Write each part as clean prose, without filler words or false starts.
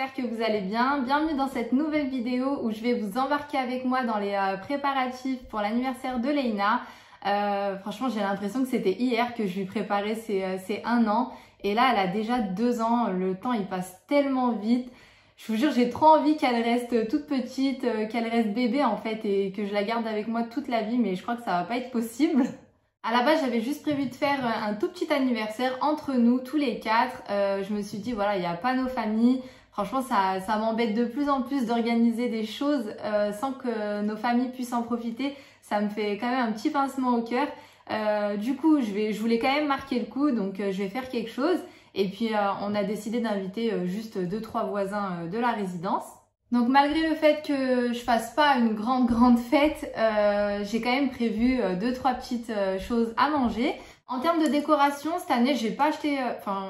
j'espère que vous allez bien. Bienvenue dans cette nouvelle vidéo où je vais vous embarquer avec moi dans les préparatifs pour l'anniversaire de Leïna. Franchement, j'ai l'impression que c'était hier que je lui préparais ses 1 an. Et là, elle a déjà 2 ans. Le temps, il passe tellement vite. Je vous jure, j'ai trop envie qu'elle reste toute petite, qu'elle reste bébé en fait et que je la garde avec moi toute la vie. Mais je crois que ça va pas être possible. À la base, j'avais juste prévu de faire un tout petit anniversaire entre nous, tous les 4. Je me suis dit, voilà, il n'y a pas nos familles. Franchement, ça m'embête de plus en plus d'organiser des choses sans que nos familles puissent en profiter. Ça me fait quand même un petit pincement au cœur. Du coup, je voulais quand même marquer le coup, donc je vais faire quelque chose. Et puis, on a décidé d'inviter juste 2-3 voisins de la résidence. Donc malgré le fait que je fasse pas une grande fête, j'ai quand même prévu 2-3 petites choses à manger. En termes de décoration, cette année, j'ai pas acheté,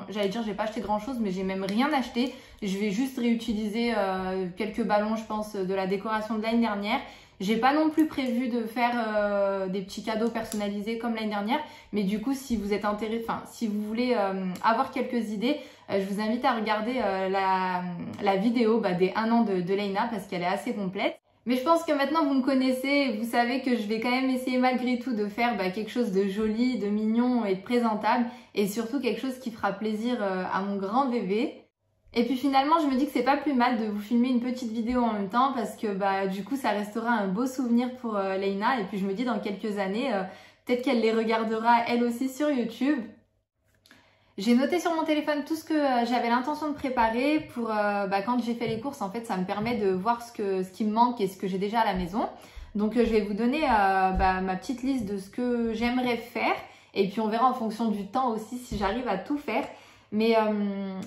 j'allais dire j'ai pas acheté grand chose, mais j'ai même rien acheté. Je vais juste réutiliser quelques ballons, je pense, de la décoration de l'année dernière. J'ai pas non plus prévu de faire des petits cadeaux personnalisés comme l'année dernière, mais du coup, si vous êtes intéressé, si vous voulez avoir quelques idées, je vous invite à regarder la vidéo des 1 an de Leïna parce qu'elle est assez complète. Mais je pense que maintenant vous me connaissez, vous savez que je vais quand même essayer malgré tout de faire quelque chose de joli, de mignon et de présentable et surtout quelque chose qui fera plaisir à mon grand bébé. Et puis finalement, je me dis que c'est pas plus mal de vous filmer une petite vidéo en même temps parce que du coup, ça restera un beau souvenir pour Leïna. Et puis je me dis dans quelques années, peut-être qu'elle les regardera elle aussi sur YouTube. J'ai noté sur mon téléphone tout ce que j'avais l'intention de préparer pour quand j'ai fait les courses. En fait, ça me permet de voir ce qui me manque et ce que j'ai déjà à la maison. Donc, je vais vous donner ma petite liste de ce que j'aimerais faire. Et puis, on verra en fonction du temps aussi si j'arrive à tout faire. Mais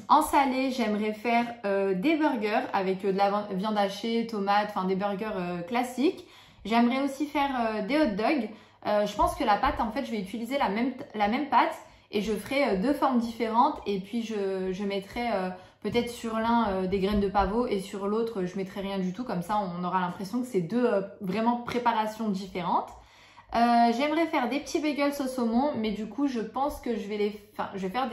en salé, j'aimerais faire des burgers avec de la viande hachée, tomates, des burgers classiques. J'aimerais aussi faire des hot dogs. Je pense que la pâte, en fait, je vais utiliser la même pâte. Et je ferai 2 formes différentes et puis je mettrai peut-être sur l'un des graines de pavot et sur l'autre je mettrai rien du tout. Comme ça on aura l'impression que c'est 2 vraiment préparations différentes. J'aimerais faire des petits bagels au saumon, mais du coup je pense que je vais faire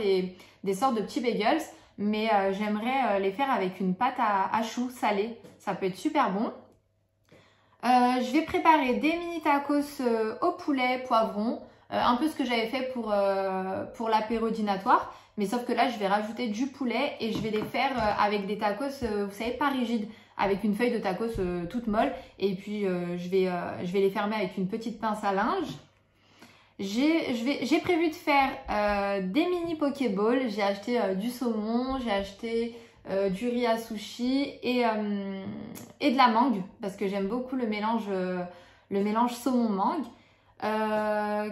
des sortes de petits bagels, mais j'aimerais les faire avec une pâte à choux salée. Ça peut être super bon. Je vais préparer des mini tacos au poulet poivron. Un peu ce que j'avais fait pour l'apéro dînatoire, mais sauf que là je vais rajouter du poulet et je vais les faire avec des tacos, vous savez, pas rigides, avec une feuille de tacos toute molle et puis je vais les fermer avec une petite pince à linge. J'ai prévu de faire des mini pokéballs. J'ai acheté du saumon, j'ai acheté du riz à sushi et de la mangue parce que j'aime beaucoup le mélange saumon-mangue.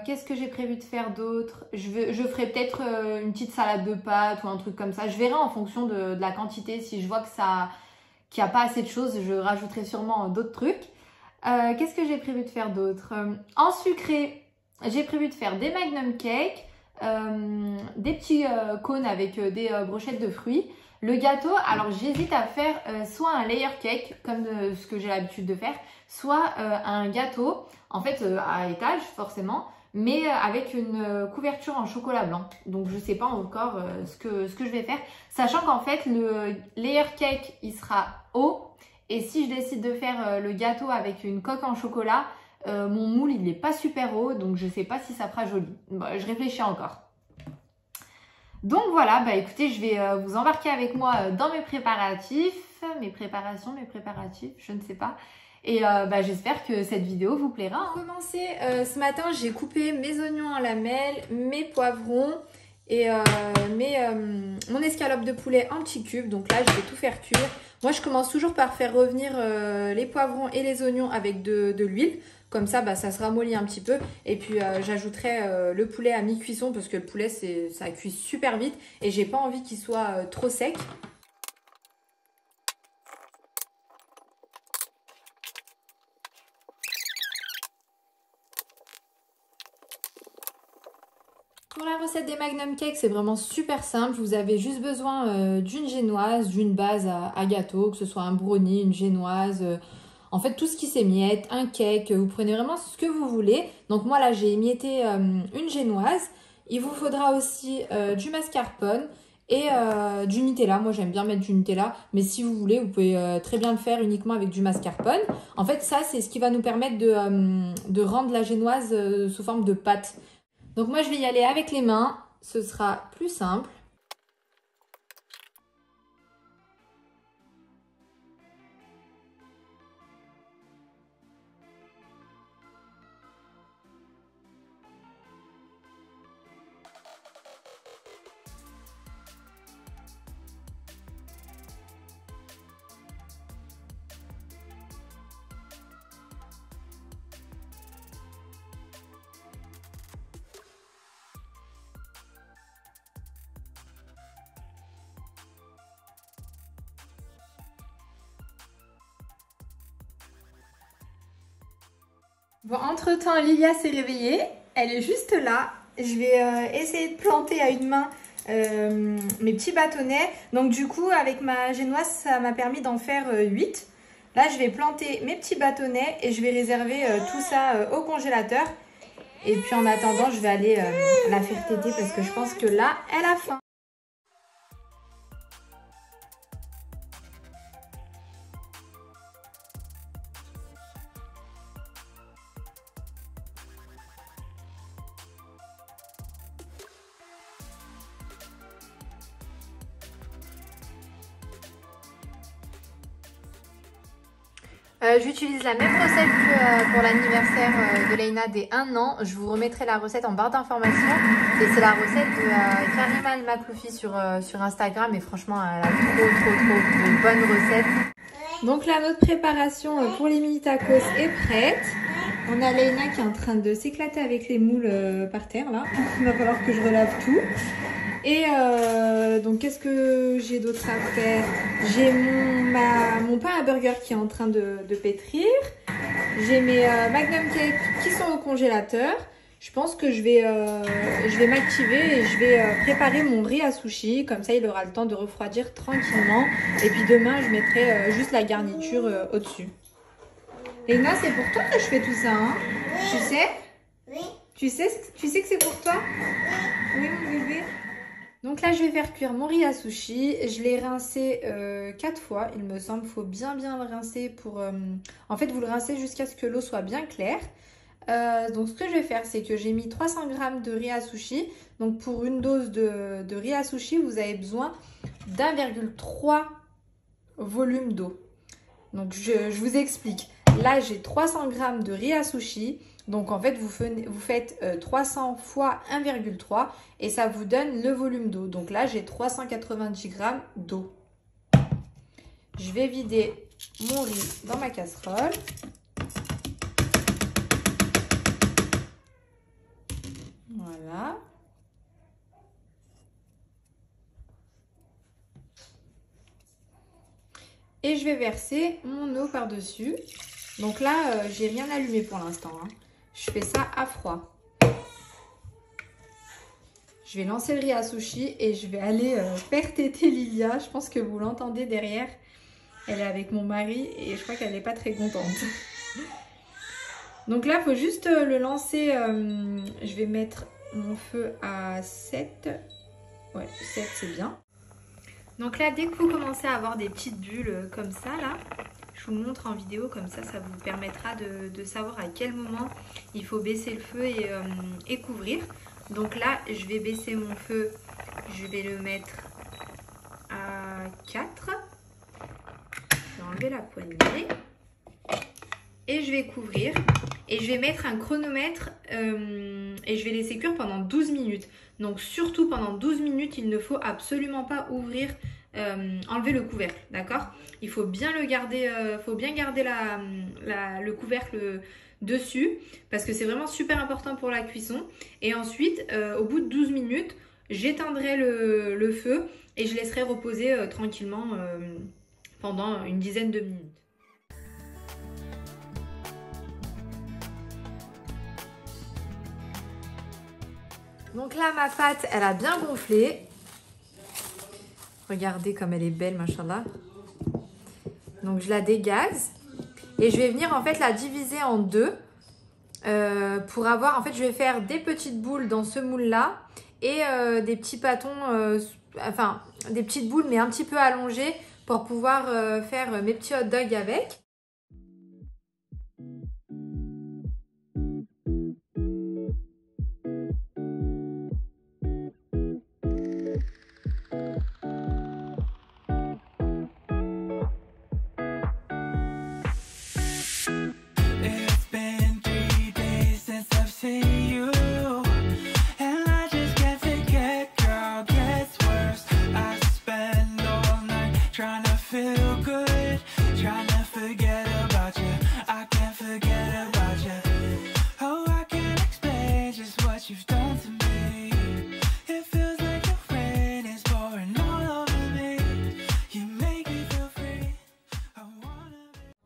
Qu'est-ce que j'ai prévu de faire d'autre? Je ferai peut-être une petite salade de pâtes ou un truc comme ça. Je verrai en fonction de la quantité. Si je vois qu'il n'y a pas assez de choses, je rajouterai sûrement d'autres trucs. Qu'est-ce que j'ai prévu de faire d'autre? En sucré, j'ai prévu de faire des magnum cakes, des petits cônes avec des brochettes de fruits. Le gâteau, alors j'hésite à faire soit un layer cake, comme ce que j'ai l'habitude de faire, soit un gâteau, en fait à étage forcément, mais avec une couverture en chocolat blanc. Donc je ne sais pas encore ce que je vais faire, sachant qu'en fait le layer cake il sera haut, et si je décide de faire le gâteau avec une coque en chocolat, mon moule il n'est pas super haut, donc je ne sais pas si ça fera joli. Bon, je réfléchis encore. Donc voilà, écoutez, je vais vous embarquer avec moi dans mes préparatifs, mes préparatifs, je ne sais pas. Et j'espère que cette vidéo vous plaira. Pour commencer, ce matin, j'ai coupé mes oignons en lamelles, mes poivrons et mon escalope de poulet en petits cubes. Donc là, je vais tout faire cuire. Moi, je commence toujours par faire revenir les poivrons et les oignons avec de l'huile. Comme ça, ça se ramollit un petit peu. Et puis, j'ajouterai le poulet à mi-cuisson parce que le poulet, ça cuit super vite. Et j'ai pas envie qu'il soit trop sec. Pour la recette des Magnum Cakes, c'est vraiment super simple. Vous avez juste besoin d'une génoise, d'une base à gâteau, que ce soit un brownie, une génoise... En fait, tout ce qui s'émiette, un cake, vous prenez vraiment ce que vous voulez. Donc moi là, j'ai émietté une génoise. Il vous faudra aussi du mascarpone et du Nutella. Moi, j'aime bien mettre du Nutella, mais si vous voulez, vous pouvez très bien le faire uniquement avec du mascarpone. En fait, ça, c'est ce qui va nous permettre de rendre la génoise sous forme de pâte. Donc moi, je vais y aller avec les mains. Ce sera plus simple. Bon, entre-temps, Lilia s'est réveillée. Elle est juste là. Je vais essayer de planter à une main mes petits bâtonnets. Donc du coup, avec ma génoise, ça m'a permis d'en faire 8. Là, je vais planter mes petits bâtonnets et je vais réserver tout ça au congélateur. Et puis en attendant, je vais aller la faire téter parce que je pense que là, elle a faim. J'utilise la même recette que pour l'anniversaire de Leïna des 1 an. Je vous remettrai la recette en barre d'informations. Et c'est la recette de Karima El Makloufi sur Instagram. Et franchement, elle a trop de bonnes recettes. Donc là, notre préparation pour les mini tacos est prête. On a Leïna qui est en train de s'éclater avec les moules par terre là. Il va falloir que je relave tout. Et donc qu'est-ce que j'ai d'autre à faire? J'ai mon pain à burger qui est en train de pétrir. J'ai mes Magnum Cake qui sont au congélateur. Je pense que je vais m'activer et je vais préparer mon riz à sushi. Comme ça, il aura le temps de refroidir tranquillement. Et puis demain, je mettrai juste la garniture au-dessus. Leïna, c'est pour toi que je fais tout ça, hein? Oui. Tu sais? Oui. Tu sais que c'est pour toi? Oui. Oui, mon bébé. Donc là, je vais faire cuire mon riz à sushi. Je l'ai rincé 4 fois, il me semble. Il faut bien le rincer pour... En fait, vous le rincez jusqu'à ce que l'eau soit bien claire. Donc ce que je vais faire, c'est que j'ai mis 300 g de riz à sushi. Donc pour une dose de riz à sushi, vous avez besoin d'1,3 volume d'eau. Donc je vous explique. Là, j'ai 300 g de riz à sushi. Donc en fait, vous faites 300 fois 1,3 et ça vous donne le volume d'eau. Donc là, j'ai 390 g d'eau. Je vais vider mon riz dans ma casserole. Voilà. Et je vais verser mon eau par-dessus. Donc là, j'ai rien allumé pour l'instant, hein. Je fais ça à froid. Je vais lancer le riz à sushi et je vais aller faire téter Lilia. Je pense que vous l'entendez derrière. Elle est avec mon mari et je crois qu'elle n'est pas très contente. Donc là, il faut juste le lancer. Je vais mettre mon feu à 7. Ouais, 7 c'est bien. Donc là, dès que vous commencez à avoir des petites bulles comme ça, là, je vous le montre en vidéo, comme ça, ça vous permettra de savoir à quel moment il faut baisser le feu et couvrir. Donc là, je vais baisser mon feu, je vais le mettre à 4. Je vais enlever la poignée et je vais couvrir. Et je vais mettre un chronomètre et je vais laisser cuire pendant 12 minutes. Donc surtout pendant 12 minutes, il ne faut absolument pas ouvrir, enlever le couvercle, d'accord? Il faut bien le garder, le couvercle dessus parce que c'est vraiment super important pour la cuisson. Et ensuite, au bout de 12 minutes, j'éteindrai le feu et je laisserai reposer tranquillement pendant une dizaine de minutes. Donc là, ma pâte, elle a bien gonflé. Regardez comme elle est belle, machallah. Donc je la dégaze. Et je vais venir en fait la diviser en deux. Pour avoir, en fait, je vais faire des petites boules dans ce moule-là. et des petits pâtons, enfin des petites boules mais un petit peu allongées pour pouvoir faire mes petits hot dogs avec.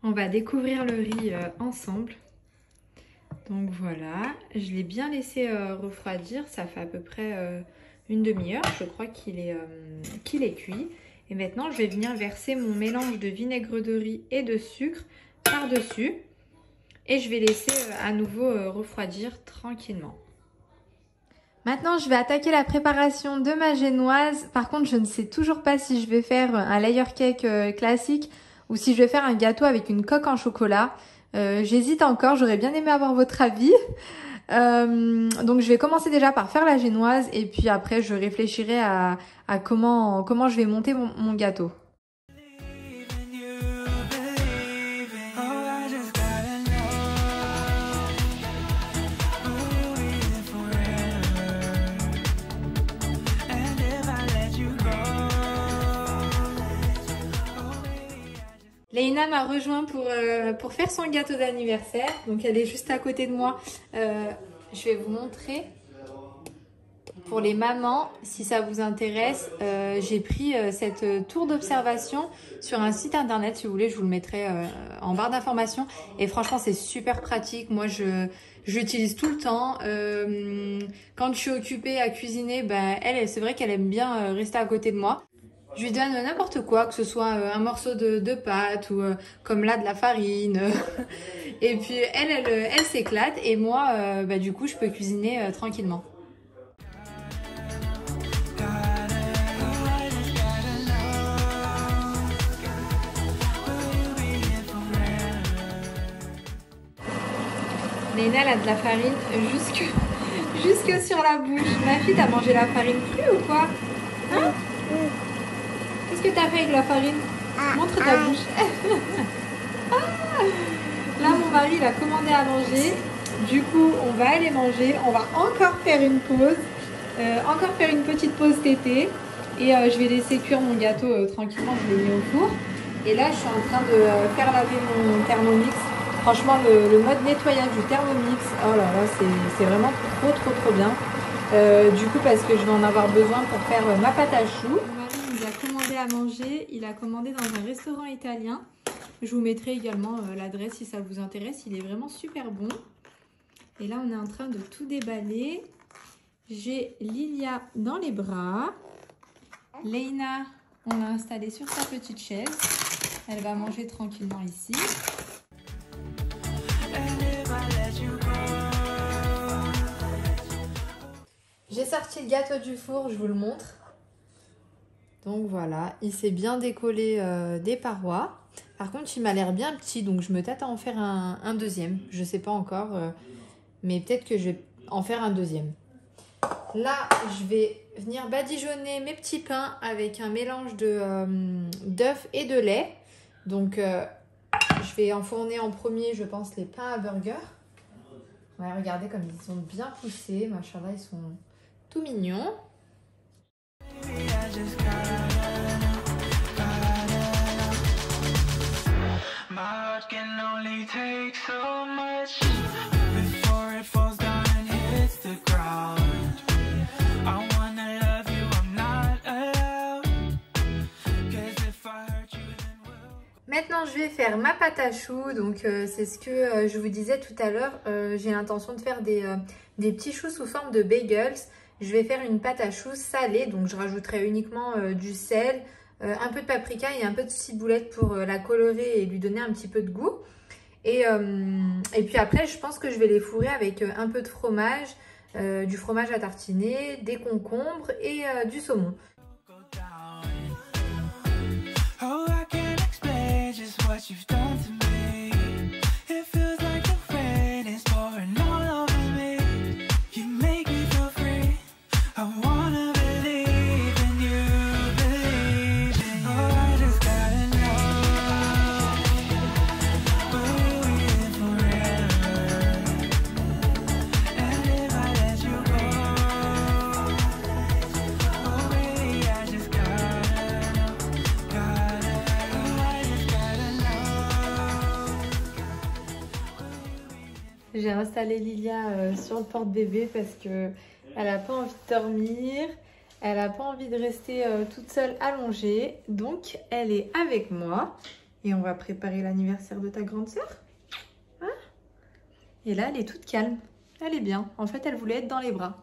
On va découvrir le riz ensemble. Donc voilà, je l'ai bien laissé refroidir, ça fait à peu près une demi-heure, je crois qu'il est cuit. Et maintenant, je vais venir verser mon mélange de vinaigre de riz et de sucre par-dessus. Et je vais laisser à nouveau refroidir tranquillement. Maintenant, je vais attaquer la préparation de ma génoise. Par contre, je ne sais toujours pas si je vais faire un layer cake classique ou si je vais faire un gâteau avec une coque en chocolat. J'hésite encore, j'aurais bien aimé avoir votre avis. Donc je vais commencer déjà par faire la génoise et puis après je réfléchirai à comment je vais monter mon gâteau. Leïna m'a rejoint pour faire son gâteau d'anniversaire. Donc elle est juste à côté de moi. Je vais vous montrer. Pour les mamans, si ça vous intéresse, j'ai pris cette tour d'observation sur un site internet. Si vous voulez, je vous le mettrai en barre d'informations. Et franchement, c'est super pratique. Moi, je l'utilise tout le temps. Quand je suis occupée à cuisiner, ben, c'est vrai qu'elle aime bien rester à côté de moi. Je lui donne n'importe quoi, que ce soit un morceau de pâte ou comme là de la farine. Et puis elle s'éclate et moi, du coup, je peux cuisiner tranquillement. Leïna, elle a de la farine jusque sur la bouche. Ma fille, t'as mangé la farine crue ou quoi? Hein? Qu'est-ce que tu as fait avec la farine? Montre ta bouche. Là, mon mari, il a commandé à manger. Du coup, on va aller manger. On va encore faire une pause. Encore faire une petite pause tété. Et je vais laisser cuire mon gâteau tranquillement. Je l'ai mis au four. Et là, je suis en train de faire laver mon Thermomix. Franchement, le mode nettoyage du Thermomix, oh là là, c'est vraiment trop bien. Du coup, parce que je vais en avoir besoin pour faire ma pâte à choux. Il a commandé à manger, il a commandé dans un restaurant italien. Je vous mettrai également l'adresse si ça vous intéresse, il est vraiment super bon. Et là on est en train de tout déballer. J'ai Lilia dans les bras. Leïna, on l'a installée sur sa petite chaise. Elle va manger tranquillement ici. J'ai sorti le gâteau du four, je vous le montre. Donc voilà, il s'est bien décollé des parois. Par contre, il m'a l'air bien petit, donc je me tâte à en faire un deuxième. Je ne sais pas encore, mais peut-être que je vais en faire un deuxième. Là, je vais venir badigeonner mes petits pains avec un mélange d'œufs et de lait. Donc, je vais enfourner en premier, je pense, les pains à burger. Ouais, regardez comme ils sont bien poussés. Machallah, ils sont tout mignons. Maintenant, je vais faire ma pâte à choux. Donc, c'est ce que je vous disais tout à l'heure. J'ai l'intention de faire des petits choux sous forme de bagels. Je vais faire une pâte à choux salée. Donc, je rajouterai uniquement du sel, un peu de paprika et un peu de ciboulette pour la colorer et lui donner un petit peu de goût. Et puis après, je pense que je vais les fourrer avec un peu de fromage, du fromage à tartiner, des concombres et du saumon. J'ai installé Lilia sur le porte-bébé parce que elle n'a pas envie de dormir, elle n'a pas envie de rester toute seule allongée. Donc elle est avec moi et on va préparer l'anniversaire de ta grande sœur. Hein? Et là elle est toute calme, elle est bien. En fait elle voulait être dans les bras.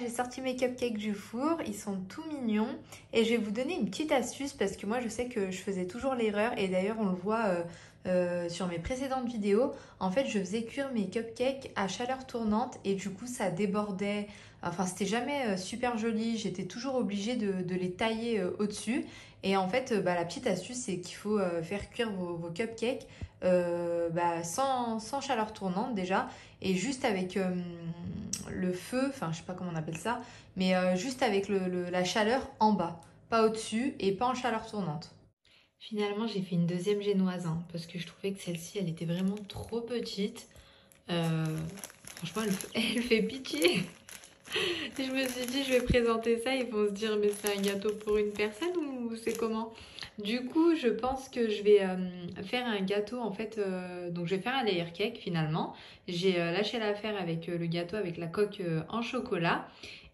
J'ai sorti mes cupcakes du four, ils sont tout mignons et je vais vous donner une petite astuce parce que moi je sais que je faisais toujours l'erreur et d'ailleurs on le voit sur mes précédentes vidéos. En fait je faisais cuire mes cupcakes à chaleur tournante et du coup ça débordait, enfin c'était jamais super joli, j'étais toujours obligée de les tailler au-dessus. Et en fait la petite astuce c'est qu'il faut faire cuire vos cupcakes sans chaleur tournante déjà et juste avec le feu, enfin je sais pas comment on appelle ça, mais juste avec la chaleur en bas, pas au-dessus et pas en chaleur tournante. Finalement j'ai fait une deuxième génoise parce que je trouvais que celle-ci elle était vraiment trop petite. Franchement elle fait pitié. Et je me suis dit, je vais présenter ça, ils vont se dire, mais c'est un gâteau pour une personne ou c'est comment? Du coup, je pense que je vais faire un gâteau, en fait, donc je vais faire un layer cake finalement. J'ai lâché l'affaire avec le gâteau avec la coque en chocolat.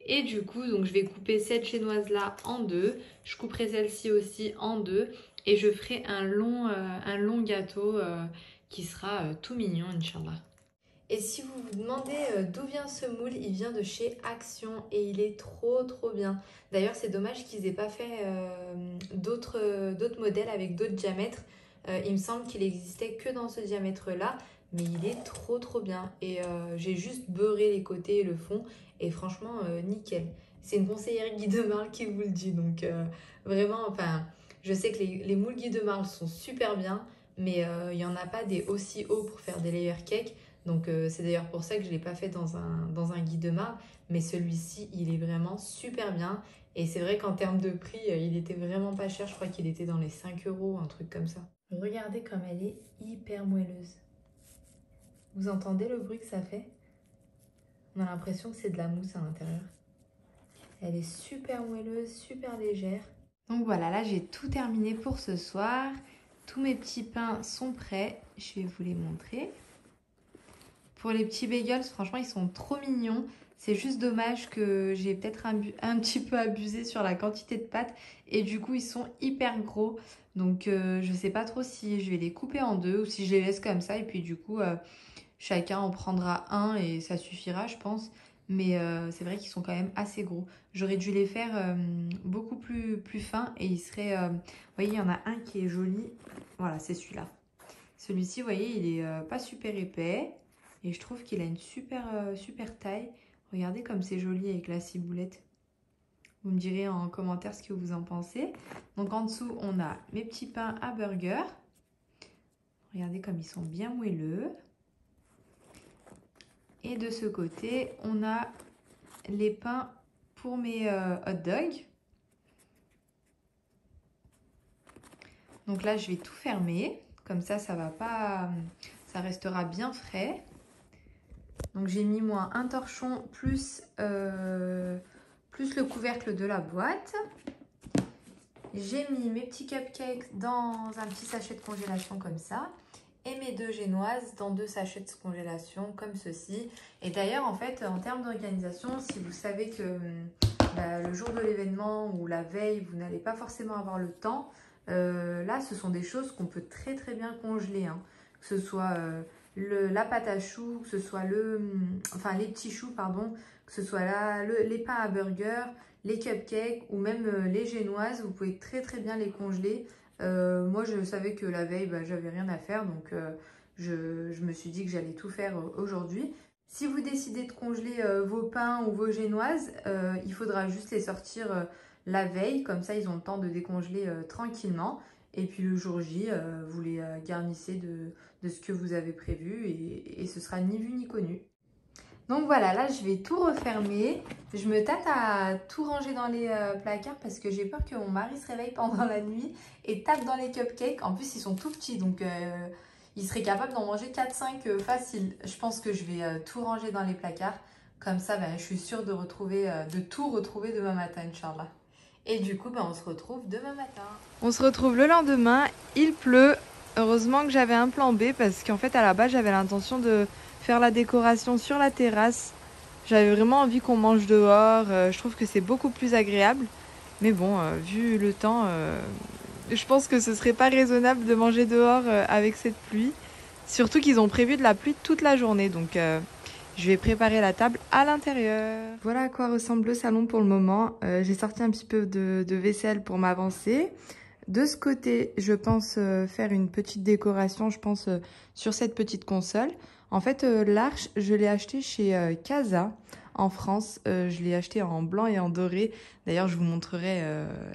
Et du coup, donc je vais couper cette génoise-là en deux. Je couperai celle-ci aussi en deux. Et je ferai un long gâteau qui sera tout mignon, Inch'Allah. Et si vous vous demandez d'où vient ce moule, il vient de chez Action et il est trop bien. D'ailleurs, c'est dommage qu'ils aient pas fait d'autres modèles avec d'autres diamètres. Il me semble qu'il existait que dans ce diamètre-là, mais il est trop bien. Et j'ai juste beurré les côtés et le fond et franchement, nickel. C'est une conseillère Guy de Marle qui vous le dit, donc vraiment, enfin, je sais que les moules Guy de Marle sont super bien, mais il n'y en a pas des aussi hauts pour faire des layer cakes. Donc c'est d'ailleurs pour ça que je ne l'ai pas fait dans un Guy de Marle. Mais celui-ci, il est vraiment super bien. Et c'est vrai qu'en termes de prix, il était vraiment pas cher. Je crois qu'il était dans les 5 €, un truc comme ça. Regardez comme elle est hyper moelleuse. Vous entendez le bruit que ça fait? On a l'impression que c'est de la mousse à l'intérieur. Elle est super moelleuse, super légère. Donc voilà, là j'ai tout terminé pour ce soir. Tous mes petits pains sont prêts. Je vais vous les montrer. Pour les petits bagels, franchement, ils sont trop mignons. C'est juste dommage que j'ai peut-être un petit peu abusé sur la quantité de pâtes. Et du coup, ils sont hyper gros. Donc, je ne sais pas trop si je vais les couper en deux ou si je les laisse comme ça. Et puis, du coup, chacun en prendra un et ça suffira, je pense. Mais c'est vrai qu'ils sont quand même assez gros. J'aurais dû les faire beaucoup plus fins et ils seraient... vous voyez, il y en a un qui est joli. Voilà, c'est celui-là. Celui-ci, vous voyez, il est pas super épais. Et je trouve qu'il a une super taille. Regardez comme c'est joli avec la ciboulette. Vous me direz en commentaire ce que vous en pensez. Donc en dessous, on a mes petits pains à burger. Regardez comme ils sont bien moelleux. Et de ce côté, on a les pains pour mes hot dogs. Donc là, je vais tout fermer. Comme ça, ça restera bien frais. Donc j'ai mis moi un torchon plus le couvercle de la boîte. J'ai mis mes petits cupcakes dans un petit sachet de congélation comme ça. Et mes deux génoises dans 2 sachets de congélation comme ceci. Et d'ailleurs en fait en termes d'organisation, si vous savez que le jour de l'événement ou la veille vous n'allez pas forcément avoir le temps, là ce sont des choses qu'on peut très bien congeler, hein. Que ce soit la pâte à choux, que ce soit les petits choux, pardon, que ce soit les pains à burger, les cupcakes ou même les génoises, vous pouvez très bien les congeler. Moi, je savais que la veille, j'avais rien à faire, donc je me suis dit que j'allais tout faire aujourd'hui. Si vous décidez de congeler vos pains ou vos génoises, il faudra juste les sortir la veille, comme ça ils ont le temps de décongeler tranquillement. Et puis le jour J, vous les garnissez de ce que vous avez prévu et ce sera ni vu ni connu. Donc voilà, là je vais tout refermer. Je me tâte à tout ranger dans les placards parce que j'ai peur que mon mari se réveille pendant la nuit et tape dans les cupcakes. En plus ils sont tout petits, donc il serait capable d'en manger 4-5 facile. Je pense que je vais tout ranger dans les placards. Comme ça, je suis sûre de tout retrouver demain matin, Inch'Allah. Et du coup, on se retrouve demain matin. On se retrouve le lendemain, il pleut. Heureusement que j'avais un plan B parce qu'en fait, à la base, j'avais l'intention de faire la décoration sur la terrasse. J'avais vraiment envie qu'on mange dehors. Je trouve que c'est beaucoup plus agréable. Mais bon, vu le temps, je pense que ce serait pas raisonnable de manger dehors avec cette pluie. Surtout qu'ils ont prévu de la pluie toute la journée. Donc, je vais préparer la table à l'intérieur. Voilà à quoi ressemble le salon pour le moment. J'ai sorti un petit peu de vaisselle pour m'avancer. De ce côté, je pense faire une petite décoration, sur cette petite console. En fait, l'arche, je l'ai acheté chez Casa en France. Je l'ai acheté en blanc et en doré. D'ailleurs, je vous montrerai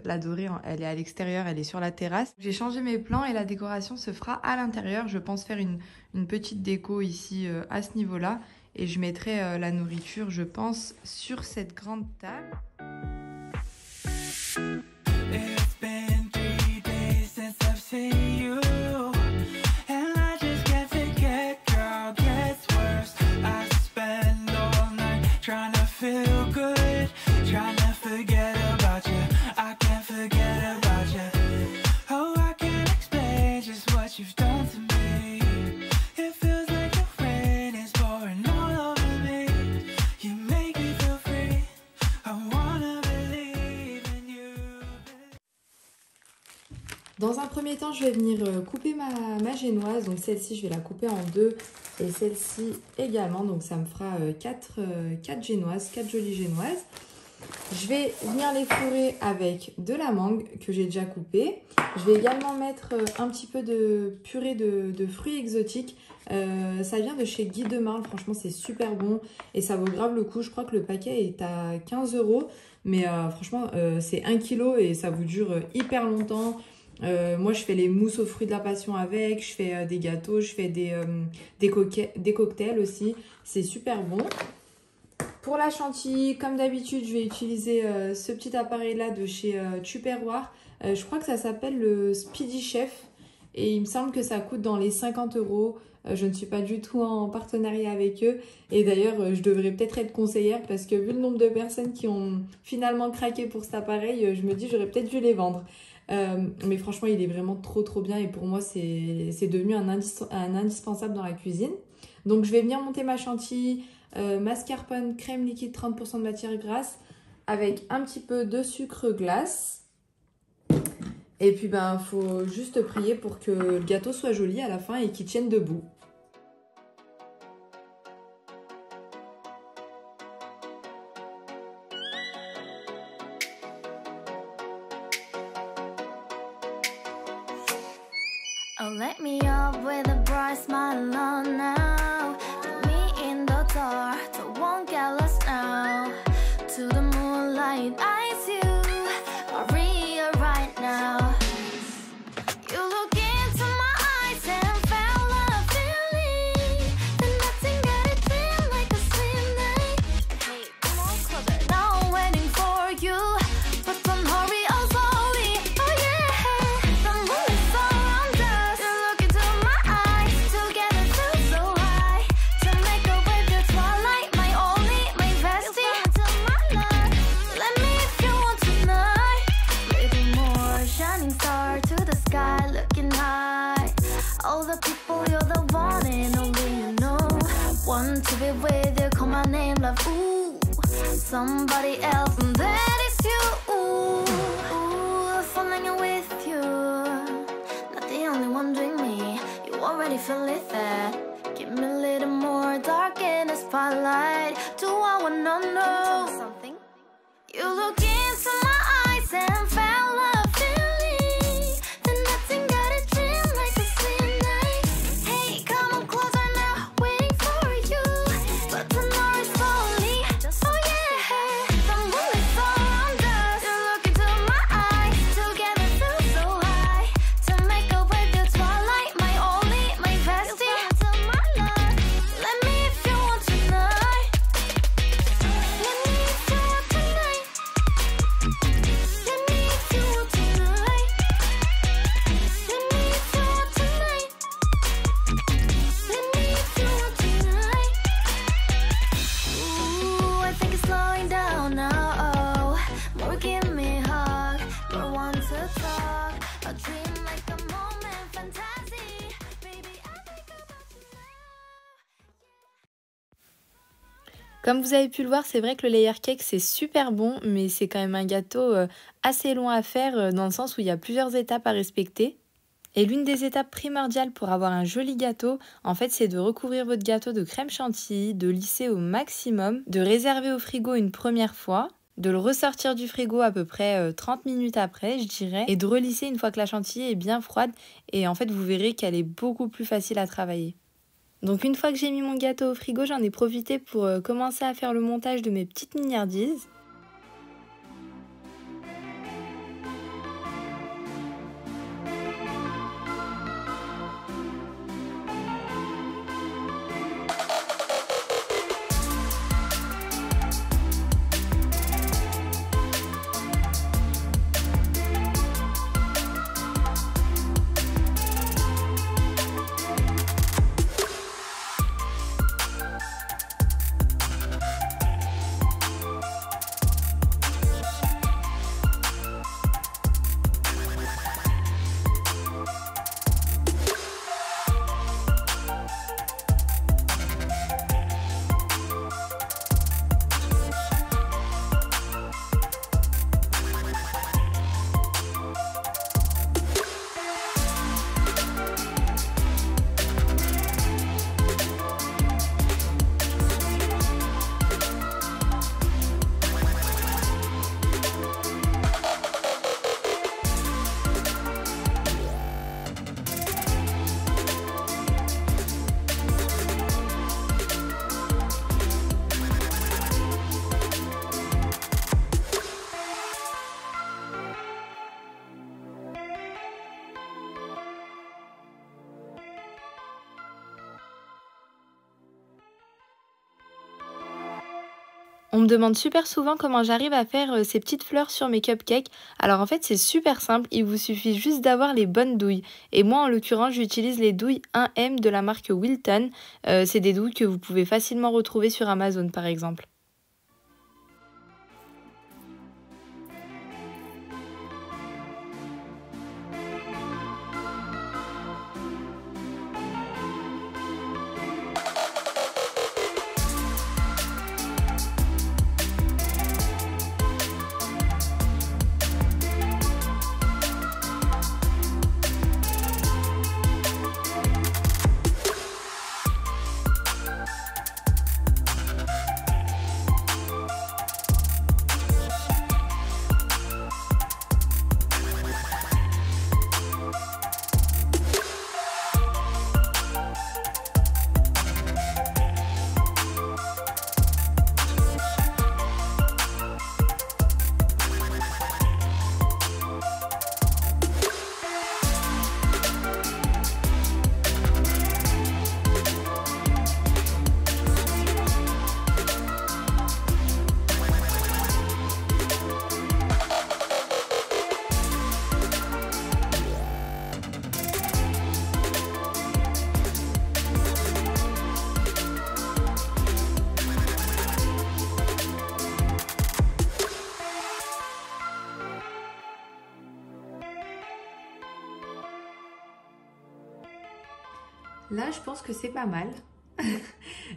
la dorée. Elle est à l'extérieur, elle est sur la terrasse. J'ai changé mes plans et la décoration se fera à l'intérieur. Je pense faire une petite déco ici à ce niveau-là. Et je mettrai la nourriture, je pense, sur cette grande table. Feel good. Dans un premier temps, je vais venir couper ma génoise. Donc celle-ci, je vais la couper en deux. Et celle-ci également. Donc ça me fera 4 génoises, 4 jolies génoises. Je vais venir les fourrer avec de la mangue que j'ai déjà coupée. Je vais également mettre un petit peu de purée de fruits exotiques. Ça vient de chez Guy de Marle. Franchement, c'est super bon. Et ça vaut grave le coup. Je crois que le paquet est à 15 €. Mais franchement, c'est 1 kg et ça vous dure hyper longtemps. Moi je fais les mousses aux fruits de la passion avec, je fais des gâteaux, je fais des cocktails aussi, c'est super bon. Pour la chantilly, comme d'habitude, je vais utiliser ce petit appareil là de chez Tupperware. Je crois que ça s'appelle le Speedy Chef et il me semble que ça coûte dans les 50 €. Je ne suis pas du tout en partenariat avec eux et d'ailleurs je devrais peut-être être conseillère parce que vu le nombre de personnes qui ont finalement craqué pour cet appareil, je me dis j'aurais peut-être dû les vendre. Mais franchement, il est vraiment trop bien et pour moi, c'est devenu un indispensable dans la cuisine. Donc, je vais venir monter ma chantilly, mascarpone, crème liquide, 30% de matière grasse avec un petit peu de sucre glace. Et puis, il faut juste prier pour que le gâteau soit joli à la fin et qu'il tienne debout. Oh, let me up with a bright smile on now. Put me in the dark, so won't get lost now. To the moonlight, eyes you, Maria right now. You look into my eyes and felt a feeling that nothing got it feel like a slim night. Hey, come on closer, now I'm waiting for you, but don't hurry, oh slowly, oh yeah. The moon is around us. You look into my eyes, together feel so high. To make a way through twilight, my only, my bestie. Into my life, let me if you want tonight. Little more shining star to the sky, looking high. All the people, you're the one and only you know. Want to be with you, call my name, love, ooh. Somebody else, and that is you, ooh. Falling with you, not the only one doing me. You already feel it there. Give me a little more dark in the spotlight. Do I wanna know something? You look into my eyes and felt a feeling that nothing got a dream like a slim night. Hey, come on closer now, waiting for you, but tomorrow is slowly. Oh yeah, the moon is around us. You look into my eyes, together feel so high. To make a way through twilight, my only, my bestie. Into my life, let me if you want tonight. Let me if you want tonight. Let me if you want tonight. Let me if you want tonight. Let me if you want tonight. Ooh, I think it's slowing down now. More give me a hug, more want to talk. A dream like a moment, fantasy. Baby, I think about you now. Comme vous avez pu le voir, c'est vrai que le layer cake c'est super bon, mais c'est quand même un gâteau assez long à faire dans le sens où il y a plusieurs étapes à respecter. Et l'une des étapes primordiales pour avoir un joli gâteau, en fait, c'est de recouvrir votre gâteau de crème chantilly, de lisser au maximum, de réserver au frigo une première fois, de le ressortir du frigo à peu près 30 minutes après, je dirais, et de relisser une fois que la chantilly est bien froide. Et en fait, vous verrez qu'elle est beaucoup plus facile à travailler. Donc une fois que j'ai mis mon gâteau au frigo, j'en ai profité pour commencer à faire le montage de mes petites mignardises. On me demande super souvent comment j'arrive à faire ces petites fleurs sur mes cupcakes. Alors en fait c'est super simple, il vous suffit juste d'avoir les bonnes douilles. Et moi en l'occurrence j'utilise les douilles 1M de la marque Wilton. C'est des douilles que vous pouvez facilement retrouver sur Amazon par exemple. Là, je pense que c'est pas mal.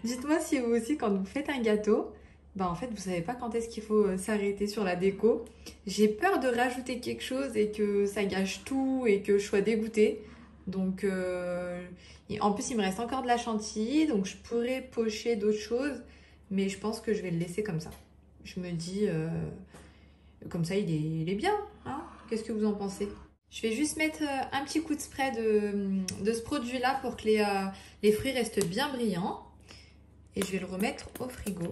Dites-moi si vous aussi, quand vous faites un gâteau, bah en fait, vous savez pas quand est-ce qu'il faut s'arrêter sur la déco. J'ai peur de rajouter quelque chose et que ça gâche tout et que je sois dégoûtée. Donc, en plus, il me reste encore de la chantilly, donc je pourrais pocher d'autres choses, mais je pense que je vais le laisser comme ça. Je me dis, comme ça, il est bien. Hein? Qu'est-ce que vous en pensez? Je vais juste mettre un petit coup de spray de ce produit-là pour que les fruits restent bien brillants. Et je vais le remettre au frigo.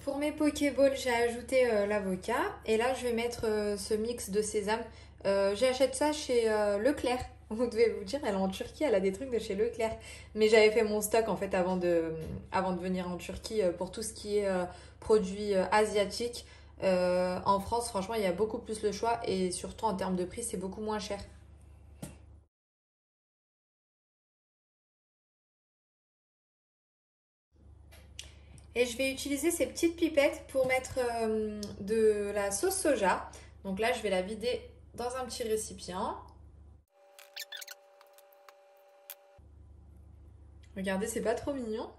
Pour mes pokéballs, j'ai ajouté l'avocat. Et là, je vais mettre ce mix de sésame. J'achète ça chez Leclerc. Vous devez vous dire, elle est en Turquie, elle a des trucs de chez Leclerc. Mais j'avais fait mon stock en fait avant de venir en Turquie pour tout ce qui est produits asiatiques. En France, franchement, il y a beaucoup plus le choix et surtout en termes de prix, c'est beaucoup moins cher. Et je vais utiliser ces petites pipettes pour mettre de la sauce soja. Donc là, je vais la vider dans un petit récipient. Regardez, c'est pas trop mignon.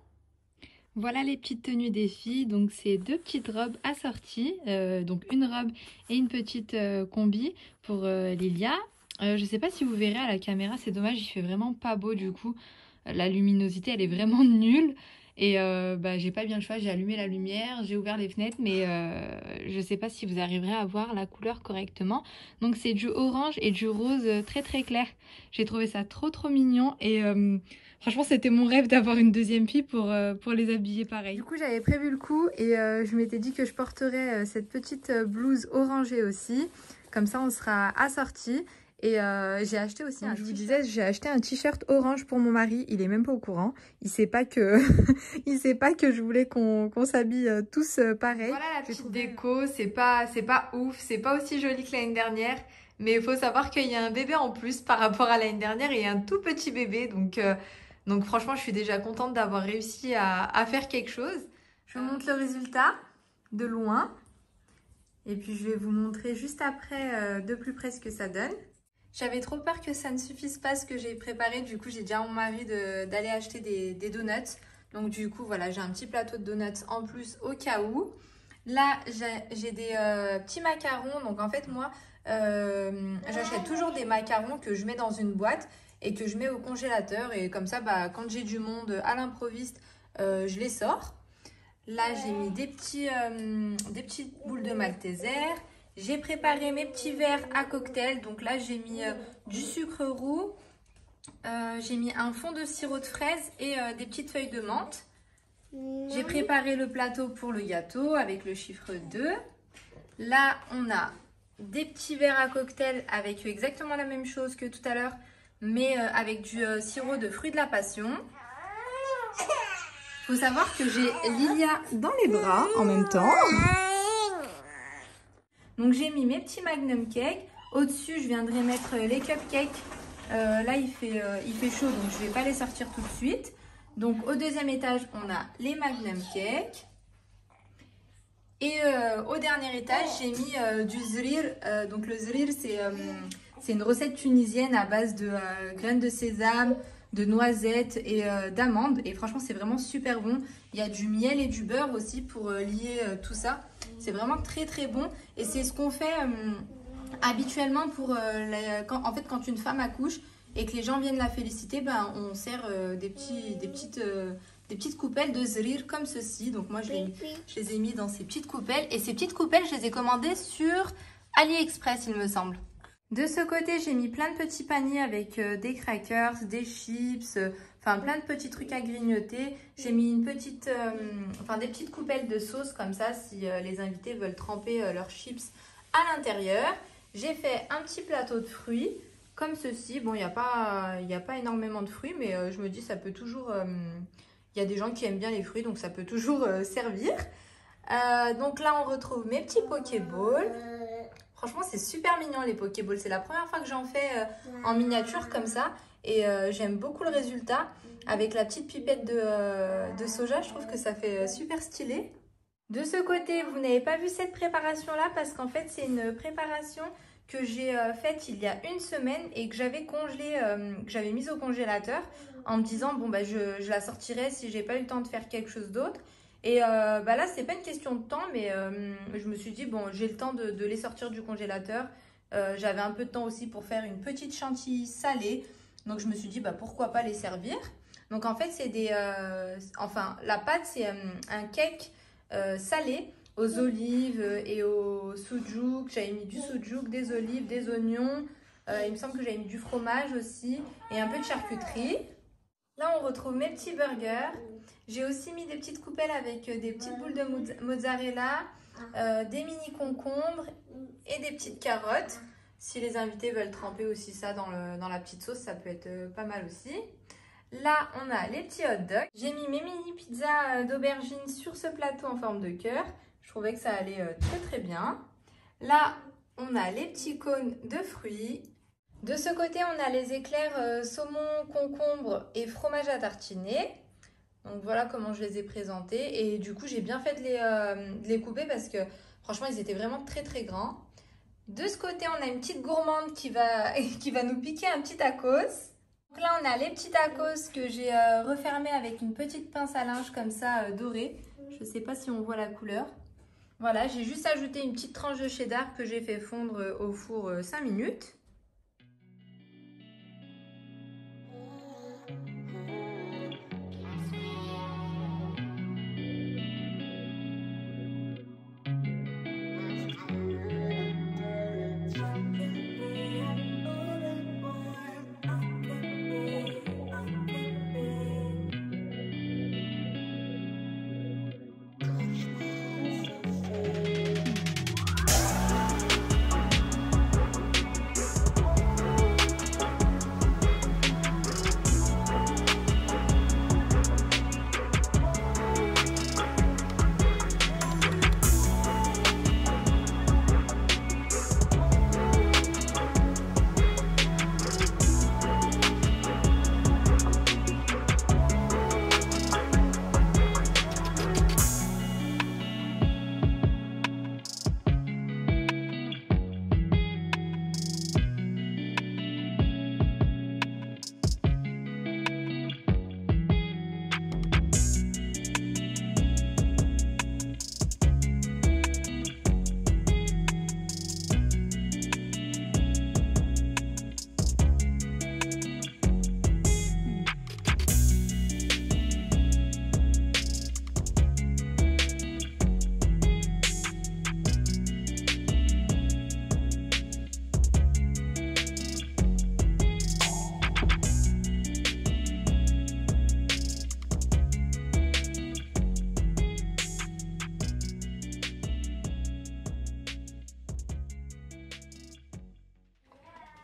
Voilà les petites tenues des filles, donc c'est deux petites robes assorties, donc une robe et une petite combi pour Lilia. Je sais pas si vous verrez à la caméra, c'est dommage, il fait vraiment pas beau du coup, la luminosité elle est vraiment nulle et j'ai pas bien le choix, j'ai allumé la lumière, j'ai ouvert les fenêtres mais je sais pas si vous arriverez à voir la couleur correctement. Donc c'est du orange et du rose très très clair, j'ai trouvé ça trop mignon et... franchement, c'était mon rêve d'avoir une deuxième fille pour les habiller pareil. Du coup, j'avais prévu le coup et je m'étais dit que je porterais cette petite blouse orangée aussi. Comme ça, on sera assortis. Et j'ai acheté aussi je vous disais, j'ai acheté un t-shirt orange pour mon mari. Il est même pas au courant. Il sait pas que il sait pas que je voulais qu'on s'habille tous pareil. Voilà la petite déco. C'est pas ouf. C'est pas aussi joli que l'année dernière. Mais il faut savoir qu'il y a un bébé en plus par rapport à l'année dernière et un tout petit bébé. Donc franchement, je suis déjà contente d'avoir réussi à faire quelque chose. Je vous montre le résultat de loin. Et puis je vais vous montrer juste après de plus près ce que ça donne. J'avais trop peur que ça ne suffise pas ce que j'ai préparé. Du coup, j'ai dit à mon mari d'aller acheter des donuts. Donc du coup, voilà, j'ai un petit plateau de donuts en plus au cas où. Là, j'ai des petits macarons. Donc en fait, moi, j'achète toujours des macarons que je mets dans une boîte et que je mets au congélateur. Et comme ça, quand j'ai du monde à l'improviste, je les sors. Là, j'ai mis des petites boules de Malteser. J'ai préparé mes petits verres à cocktail. Donc là, j'ai mis du sucre roux. J'ai mis un fond de sirop de fraise et des petites feuilles de menthe. J'ai préparé le plateau pour le gâteau avec le chiffre 2. Là, on a des petits verres à cocktail avec exactement la même chose que tout à l'heure, mais avec du sirop de fruits de la passion. Il Faut savoir que j'ai Lilia dans les bras en même temps. Donc j'ai mis mes petits Magnum Cake. Au-dessus, je viendrai mettre les cupcakes. Là, il fait chaud, donc je ne vais pas les sortir tout de suite. Donc au deuxième étage, on a les Magnum Cake. Et au dernier étage, j'ai mis du zrir. Donc le zrir, c'est une recette tunisienne à base de graines de sésame, de noisettes et d'amandes. Et franchement, c'est vraiment super bon. Il y a du miel et du beurre aussi pour lier tout ça. C'est vraiment très très bon. Et c'est ce qu'on fait habituellement pour quand une femme accouche et que les gens viennent la féliciter, ben, on sert des petites coupelles de zrir comme ceci. Donc moi, je les ai mis dans ces petites coupelles. Et ces petites coupelles, je les ai commandées sur AliExpress, il me semble. De ce côté, j'ai mis plein de petits paniers avec des crackers, des chips, enfin plein de petits trucs à grignoter. J'ai mis des petites coupelles de sauce comme ça si les invités veulent tremper leurs chips à l'intérieur. J'ai fait un petit plateau de fruits comme ceci. Bon, il n'y a pas énormément de fruits, mais je me dis ça peut toujours... Il y a des gens qui aiment bien les fruits, donc ça peut toujours servir. Donc là, on retrouve mes petits Pokéballs. Franchement, c'est super mignon les Pokéballs. C'est la première fois que j'en fais en miniature comme ça. Et j'aime beaucoup le résultat. Avec la petite pipette de soja, je trouve que ça fait super stylé. De ce côté, vous n'avez pas vu cette préparation-là parce qu'en fait, c'est une préparation que j'ai faite il y a une semaine et que j'avais congelée, que j'avais mise au congélateur en me disant, bon, bah, je la sortirai si j'ai pas eu le temps de faire quelque chose d'autre. Et bah là, c'est pas une question de temps, mais je me suis dit, bon, j'ai le temps de les sortir du congélateur. J'avais un peu de temps aussi pour faire une petite chantilly salée. Donc, je me suis dit, bah, pourquoi pas les servir. Donc, en fait, c'est la pâte, c'est un cake salé aux olives et au soujouk. J'avais mis du soujouk, des olives, des oignons. Il me semble que j'avais mis du fromage aussi et un peu de charcuterie. Là, on retrouve mes petits burgers. J'ai aussi mis des petites coupelles avec des petites boules de mozzarella, des mini concombres et des petites carottes. Si les invités veulent tremper aussi ça dans la petite sauce, ça peut être pas mal aussi. Là, on a les petits hot dogs. J'ai mis mes mini pizzas d'aubergine sur ce plateau en forme de cœur. Je trouvais que ça allait très très bien. Là, on a les petits cônes de fruits. De ce côté, on a les éclairs saumon, concombre et fromage à tartiner. Donc voilà comment je les ai présentés. Et du coup, j'ai bien fait de les couper parce que franchement, ils étaient vraiment très très grands. De ce côté, on a une petite gourmande qui va nous piquer un petit tacos. Donc là, on a les petits tacos que j'ai refermés avec une petite pince à linge comme ça dorée. Je ne sais pas si on voit la couleur. Voilà, j'ai juste ajouté une petite tranche de cheddar que j'ai fait fondre au four 5 minutes.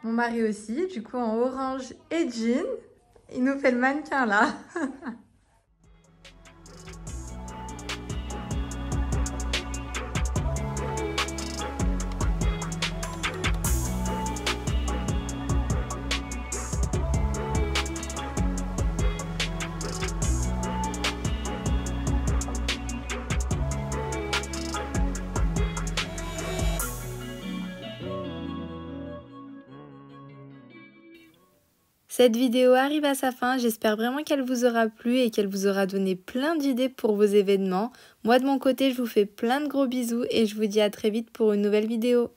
Mon mari aussi, du coup en orange et jean. Il nous fait le mannequin là. Cette vidéo arrive à sa fin, j'espère vraiment qu'elle vous aura plu et qu'elle vous aura donné plein d'idées pour vos événements. Moi de mon côté, je vous fais plein de gros bisous et je vous dis à très vite pour une nouvelle vidéo.